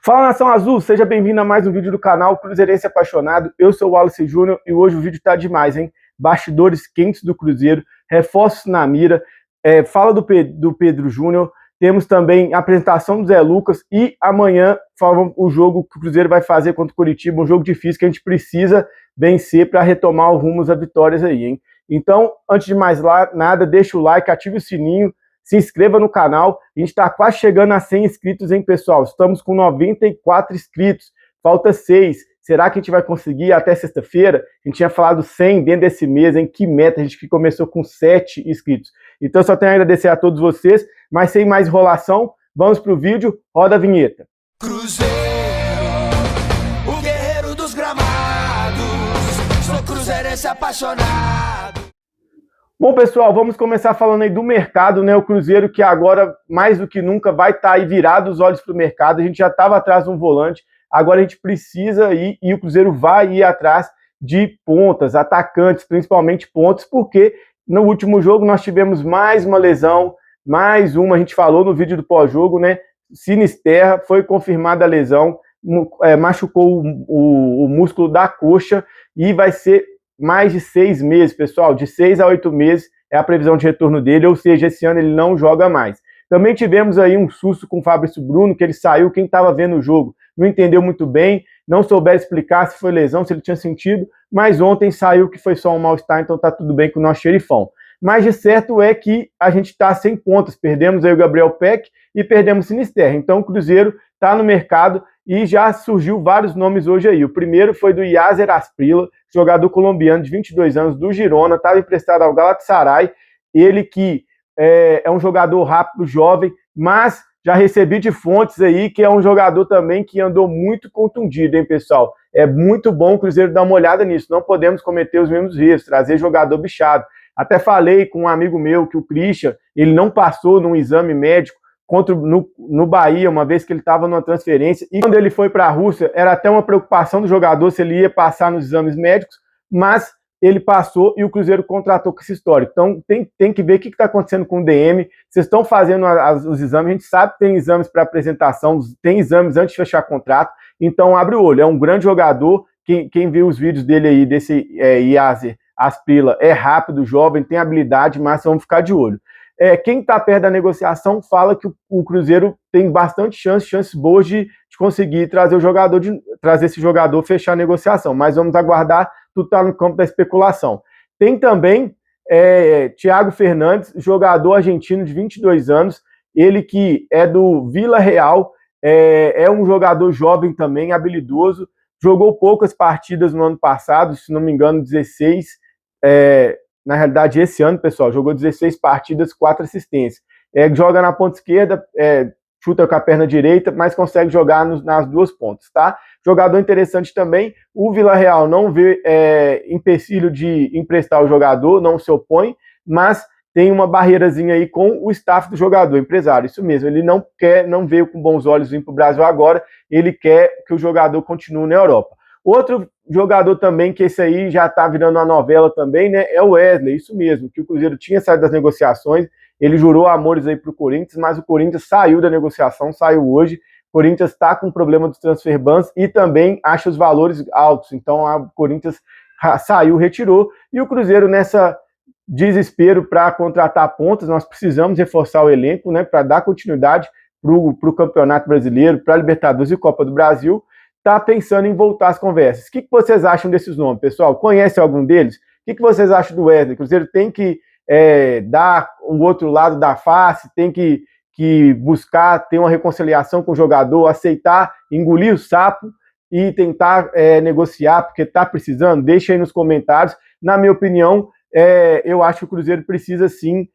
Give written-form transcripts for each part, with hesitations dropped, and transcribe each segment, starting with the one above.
Fala, Nação Azul, seja bem-vindo a mais um vídeo do canal Cruzeirense Apaixonado. Eu sou o Wallace Júnior e hoje o vídeo tá demais, hein? Bastidores quentes do Cruzeiro, reforços na mira, fala do Pedro Júnior, temos também a apresentação do Zé Lucas e amanhã o jogo que o Cruzeiro vai fazer contra o Coritiba, um jogo difícil que a gente precisa vencer para retomar o rumo às vitórias aí, hein? Então, antes de mais nada, deixa o like, ative o sininho, se inscreva no canal. A gente está quase chegando a 100 inscritos, hein, pessoal? Estamos com 94 inscritos, falta 6. Será que a gente vai conseguir até sexta-feira? A gente tinha falado 100 dentro desse mês, hein? Que meta, a gente que começou com 7 inscritos. Então, só tenho a agradecer a todos vocês, mas sem mais enrolação, vamos para o vídeo, roda a vinheta. Cruzeiro, o guerreiro dos gramados, sou cruzeirense apaixonado. Bom, pessoal, vamos começar falando aí do mercado, né? O Cruzeiro que agora, mais do que nunca, vai estar aí virado os olhos para o mercado. A gente já estava atrás de um volante, agora a gente precisa ir, e o Cruzeiro vai ir atrás de pontas, atacantes, principalmente pontos, porque no último jogo nós tivemos mais uma lesão, a gente falou no vídeo do pós-jogo, né? Sinisterra, foi confirmada a lesão, machucou o músculo da coxa e vai ser mais de 6 meses, pessoal, de 6 a 8 meses é a previsão de retorno dele, ou seja, esse ano ele não joga mais. Também tivemos aí um susto com o Fabrício Bruno, que ele saiu, quem estava vendo o jogo não entendeu muito bem, não souber explicar se foi lesão, se ele tinha sentido, mas ontem saiu que foi só um mal-estar, então tá tudo bem com o nosso xerifão. Mas de certo é que a gente está sem pontas, perdemos aí o Gabriel Peck e perdemos o Sinisterra, então o Cruzeiro está no mercado e já surgiu vários nomes hoje aí. O primeiro foi do Yasser Asprilla, jogador colombiano de 22 anos do Girona, estava emprestado ao Galatasaray, ele que é um jogador rápido, jovem, mas já recebi de fontes aí que é um jogador também que andou muito contundido, hein, pessoal? É muito bom o Cruzeiro dar uma olhada nisso, não podemos cometer os mesmos erros, trazer jogador bichado. Até falei com um amigo meu que o Christian, ele não passou num exame médico no Bahia, uma vez que ele estava numa transferência, e quando ele foi para a Rússia, era até uma preocupação do jogador se ele ia passar nos exames médicos, mas ele passou e o Cruzeiro contratou com essa história. Então tem que ver o que está acontecendo com o DM, vocês estão fazendo os exames, a gente sabe que tem exames para apresentação, tem exames antes de fechar contrato, então abre o olho, é um grande jogador, quem viu os vídeos dele aí, desse Yasser Asprilla, é rápido, jovem, tem habilidade, mas vamos ficar de olho. Quem está perto da negociação fala que o Cruzeiro tem bastante chances boas de conseguir trazer esse jogador, fechar a negociação, mas vamos aguardar, tudo está no campo da especulação. Tem também Thiago Fernandes, jogador argentino de 22 anos, ele que é do Vila Real, é um jogador jovem também, habilidoso, jogou poucas partidas no ano passado, se não me engano 16, na realidade, esse ano, pessoal, jogou 16 partidas, 4 assistências. Joga na ponta esquerda, chuta com a perna direita, mas consegue jogar nas duas pontas, tá? Jogador interessante também, o Vila Real não vê empecilho de emprestar o jogador, não se opõe, mas tem uma barreirazinha aí com o staff do jogador, empresário, isso mesmo, ele não veio com bons olhos vir para o Brasil agora, ele quer que o jogador continue na Europa. Outro jogador também, que esse aí já está virando uma novela também, né, é o Wesley, isso mesmo, que o Cruzeiro tinha saído das negociações, ele jurou amores aí para o Corinthians, mas o Corinthians saiu da negociação, saiu hoje, o Corinthians está com problema dos transfer bans e também acha os valores altos, então o Corinthians saiu, retirou, e o Cruzeiro nessa desespero para contratar pontas, nós precisamos reforçar o elenco, né, para dar continuidade para o Campeonato Brasileiro, para a Libertadores e Copa do Brasil, está pensando em voltar às conversas. O que vocês acham desses nomes, pessoal? Conhece algum deles? O que vocês acham do Wesley? O Cruzeiro tem que dar um outro lado da face, tem que buscar ter uma reconciliação com o jogador, aceitar, engolir o sapo e tentar negociar, porque está precisando? Deixa aí nos comentários. Na minha opinião, eu acho que o Cruzeiro precisa sim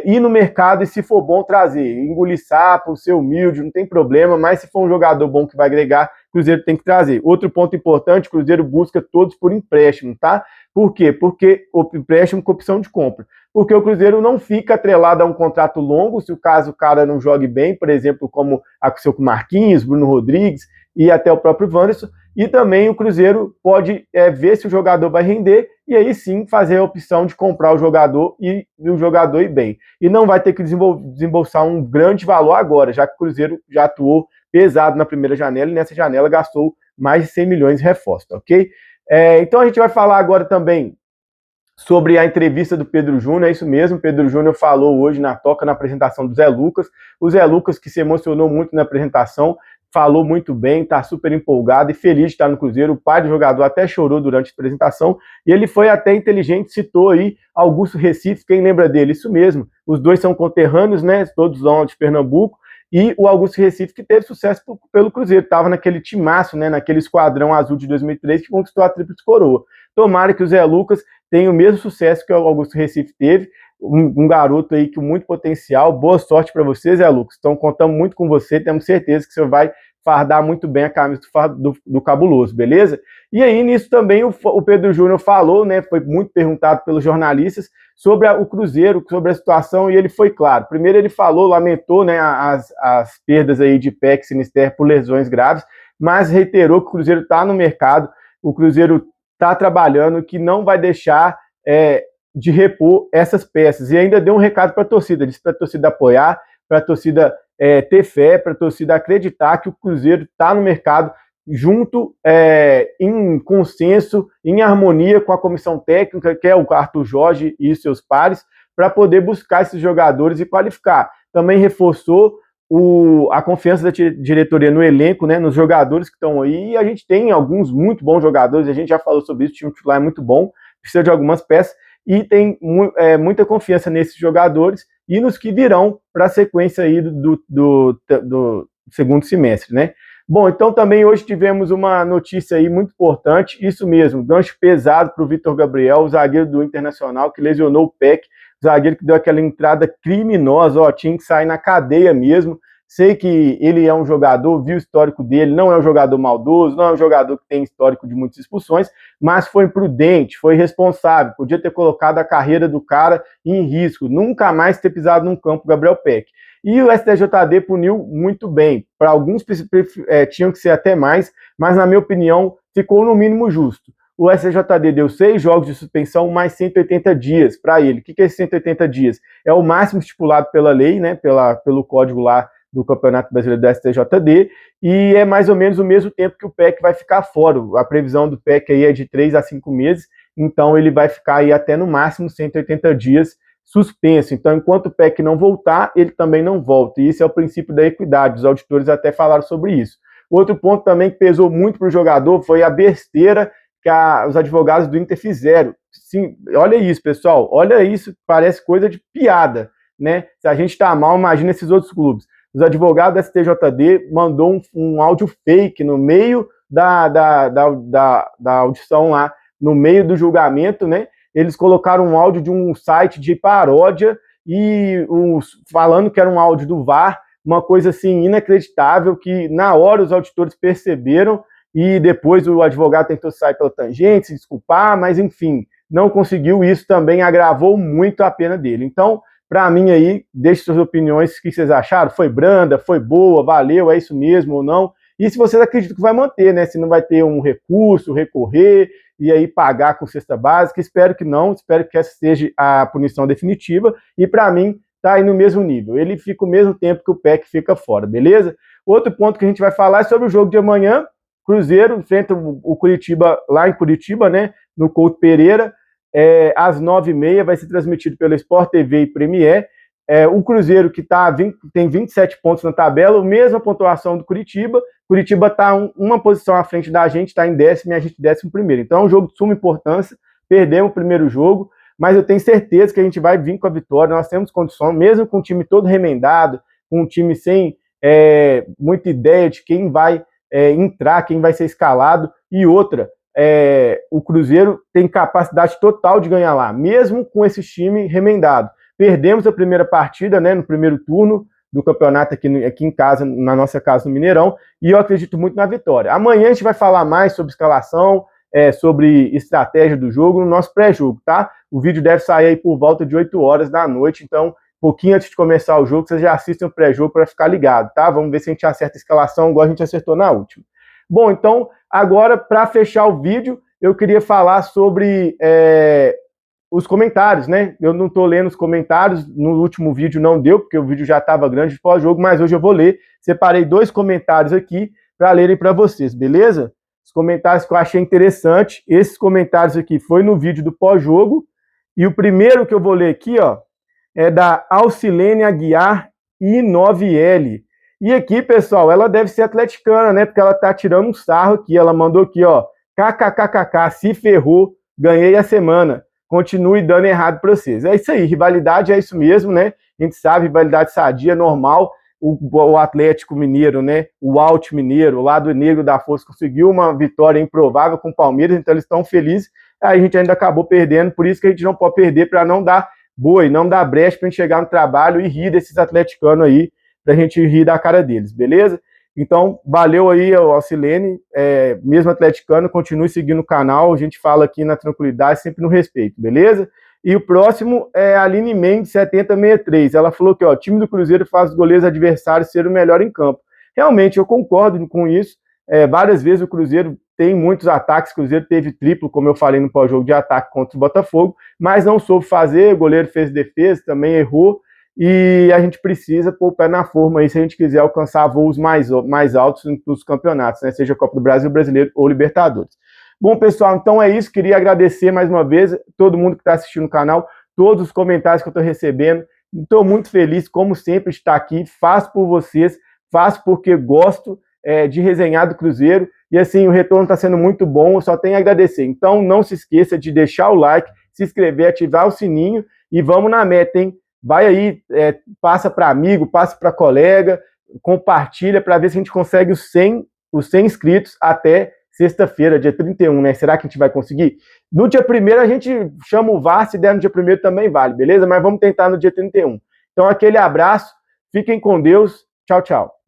ir no mercado e, se for bom, trazer. Engolir sapo, ser humilde, não tem problema, mas se for um jogador bom que vai agregar, o Cruzeiro tem que trazer. Outro ponto importante, o Cruzeiro busca todos por empréstimo, tá? Por quê? Porque o empréstimo com opção de compra. Porque o Cruzeiro não fica atrelado a um contrato longo, se o caso o cara não jogue bem, por exemplo, como aconteceu com Marquinhos, Bruno Rodrigues e até o próprio Wanderson, e também o Cruzeiro pode ver se o jogador vai render e aí sim fazer a opção de comprar o jogador e o jogador ir bem. E não vai ter que desembolsar um grande valor agora, já que o Cruzeiro já atuou pesado na primeira janela e nessa janela gastou mais de 100 milhões em reforço, ok? Então a gente vai falar agora também sobre a entrevista do Pedro Júnior, é isso mesmo, Pedro Júnior falou hoje na toca, na apresentação do Zé Lucas, o Zé Lucas que se emocionou muito na apresentação, falou muito bem, está super empolgado e feliz de estar no Cruzeiro, o pai do jogador até chorou durante a apresentação, e ele foi até inteligente, citou aí Augusto Recife, quem lembra dele? Isso mesmo, os dois são conterrâneos, né, todos lá de Pernambuco, e o Augusto Recife que teve sucesso pelo Cruzeiro, estava naquele timaço, né, naquele esquadrão azul de 2003 que conquistou a Tríplice Coroa. Tomara que o Zé Lucas tenha o mesmo sucesso que o Augusto Recife teve, um garoto aí com muito potencial. Boa sorte para você, Zé Lucas. Então, contamos muito com você, temos certeza que você vai fardar muito bem a camisa do Cabuloso, beleza? E aí, nisso também, o Pedro Júnior falou, né, foi muito perguntado pelos jornalistas sobre o Cruzeiro, sobre a situação, e ele foi claro. Primeiro ele falou, lamentou, né, as perdas aí de Peck e Sinisterra por lesões graves, mas reiterou que o Cruzeiro está no mercado, o Cruzeiro está trabalhando, que não vai deixar de repor essas peças. E ainda deu um recado para a torcida, disse para a torcida apoiar, para a torcida ter fé, para a torcida acreditar que o Cruzeiro está no mercado junto, em consenso, em harmonia com a comissão técnica, que é o Arthur Jorge e seus pares, para poder buscar esses jogadores e qualificar. Também reforçou a confiança da diretoria no elenco, né, nos jogadores que estão aí, e a gente tem alguns muito bons jogadores, a gente já falou sobre isso, o time titular é muito bom, precisa de algumas peças, e tem muita confiança nesses jogadores e nos que virão para a sequência aí do segundo semestre, né? Bom, então também hoje tivemos uma notícia aí muito importante, isso mesmo, gancho pesado para o Vitor Gabriel, o zagueiro do Internacional, que lesionou o Peck, zagueiro que deu aquela entrada criminosa, ó, tinha que sair na cadeia mesmo. Sei que ele é um jogador, viu o histórico dele, não é um jogador maldoso, não é um jogador que tem histórico de muitas expulsões, mas foi imprudente, foi irresponsável, podia ter colocado a carreira do cara em risco, nunca mais ter pisado num campo Gabriel Peck. E o STJD puniu muito bem, para alguns tinham que ser até mais, mas na minha opinião ficou no mínimo justo. O STJD deu 6 jogos de suspensão mais 180 dias para ele. O que é esses 180 dias? É o máximo estipulado pela lei, né, pelo código lá do Campeonato Brasileiro do STJD, e é mais ou menos o mesmo tempo que o PEC vai ficar fora. A previsão do PEC aí é de 3 a 5 meses, então ele vai ficar aí até no máximo 180 dias suspenso. Então, enquanto o PEC não voltar, ele também não volta. E isso é o princípio da equidade. Os auditores até falaram sobre isso. Outro ponto também que pesou muito para o jogador foi a besteira que os advogados do Inter fizeram. Sim, olha isso, pessoal. Olha isso, parece coisa de piada, né? Se a gente está mal, imagina esses outros clubes. Os advogados da STJD mandou um áudio fake no meio da audição lá, no meio do julgamento, né? Eles colocaram um áudio de um site de paródia e falando que era um áudio do VAR, uma coisa assim inacreditável, que na hora os auditores perceberam e depois o advogado tentou sair pela tangente, se desculpar, mas enfim, não conseguiu. Isso também agravou muito a pena dele. Então, para mim aí, deixe suas opiniões, o que vocês acharam? Foi branda, foi boa, valeu, é isso mesmo ou não? E se vocês acreditam que vai manter, né? Se não vai ter um recurso, recorrer e aí pagar com cesta básica, espero que não, espero que essa seja a punição definitiva e para mim tá aí no mesmo nível. Ele fica o mesmo tempo que o PEC fica fora, beleza? Outro ponto que a gente vai falar é sobre o jogo de amanhã. Cruzeiro enfrenta o Curitiba lá em Curitiba, né? No Couto Pereira. Às 9h30, vai ser transmitido pela Sport TV e Premier. O Cruzeiro, que tem 27 pontos na tabela, mesma pontuação do Curitiba. Curitiba está uma posição à frente da gente, está em 10º e a gente 11º. Então é um jogo de suma importância. Perdemos o primeiro jogo, mas eu tenho certeza que a gente vai vir com a vitória. Nós temos condições, mesmo com o time todo remendado, com um time sem muita ideia de quem vai entrar, quem vai ser escalado. E outra, o Cruzeiro tem capacidade total de ganhar lá, mesmo com esse time remendado. Perdemos a primeira partida, né, no primeiro turno do campeonato aqui em casa, na nossa casa no Mineirão, e eu acredito muito na vitória. Amanhã a gente vai falar mais sobre escalação, sobre estratégia do jogo no nosso pré-jogo, tá? O vídeo deve sair aí por volta de 8 horas da noite, então, pouquinho antes de começar o jogo, vocês já assistem o pré-jogo para ficar ligado, tá? Vamos ver se a gente acerta a escalação igual a gente acertou na última. Bom, então, agora, para fechar o vídeo, eu queria falar sobre os comentários, né? Eu não estou lendo os comentários, no último vídeo não deu, porque o vídeo já estava grande de pós-jogo, mas hoje eu vou ler. Separei 2 comentários aqui para lerem para vocês, beleza? Os comentários que eu achei interessante, esses comentários aqui foi no vídeo do pós-jogo, e o primeiro que eu vou ler aqui, ó, é da Alcilene Aguiar I9L. E aqui, pessoal, ela deve ser atleticana, né? Porque ela tá tirando um sarro aqui, ela mandou aqui, ó, kkkk, se ferrou, ganhei a semana. Continue dando errado para vocês. É isso aí, rivalidade é isso mesmo, né? A gente sabe, rivalidade sadia, normal. O Atlético Mineiro, né? O Alt Mineiro, o lado negro da força, conseguiu uma vitória improvável com o Palmeiras, então eles estão felizes. Aí a gente ainda acabou perdendo, por isso que a gente não pode perder para não dar boi, não dar brecha para a gente chegar no trabalho e rir desses atleticanos aí, para a gente rir da cara deles, beleza? Então, valeu aí, Alcilene, mesmo atleticano, continue seguindo o canal, a gente fala aqui na tranquilidade, sempre no respeito, beleza? E o próximo é a Aline Mendes, 7063, ela falou que, ó, o time do Cruzeiro faz os goleiros adversários ser o melhor em campo. Realmente, eu concordo com isso, várias vezes o Cruzeiro tem muitos ataques, o Cruzeiro teve triplo, como eu falei no pós-jogo, de ataque contra o Botafogo, mas não soube fazer, o goleiro fez defesa, também errou, e a gente precisa pôr o pé na forma aí se a gente quiser alcançar voos mais altos nos campeonatos, né? Seja Copa do Brasil, Brasileiro ou Libertadores. Bom, pessoal, então é isso. Queria agradecer mais uma vez todo mundo que está assistindo o canal, todos os comentários que eu estou recebendo. Estou muito feliz, como sempre, de estar aqui. Faço por vocês, faço porque gosto de resenhar do Cruzeiro. E assim, o retorno está sendo muito bom, eu só tenho a agradecer. Então não se esqueça de deixar o like, se inscrever, ativar o sininho e vamos na meta, hein? Vai aí, passa para amigo, passa para colega, compartilha para ver se a gente consegue os 100 inscritos até sexta-feira, dia 31, né? Será que a gente vai conseguir? No dia 1º a gente chama o VAR, se der no dia 1º também vale, beleza? Mas vamos tentar no dia 31. Então aquele abraço, fiquem com Deus, tchau, tchau.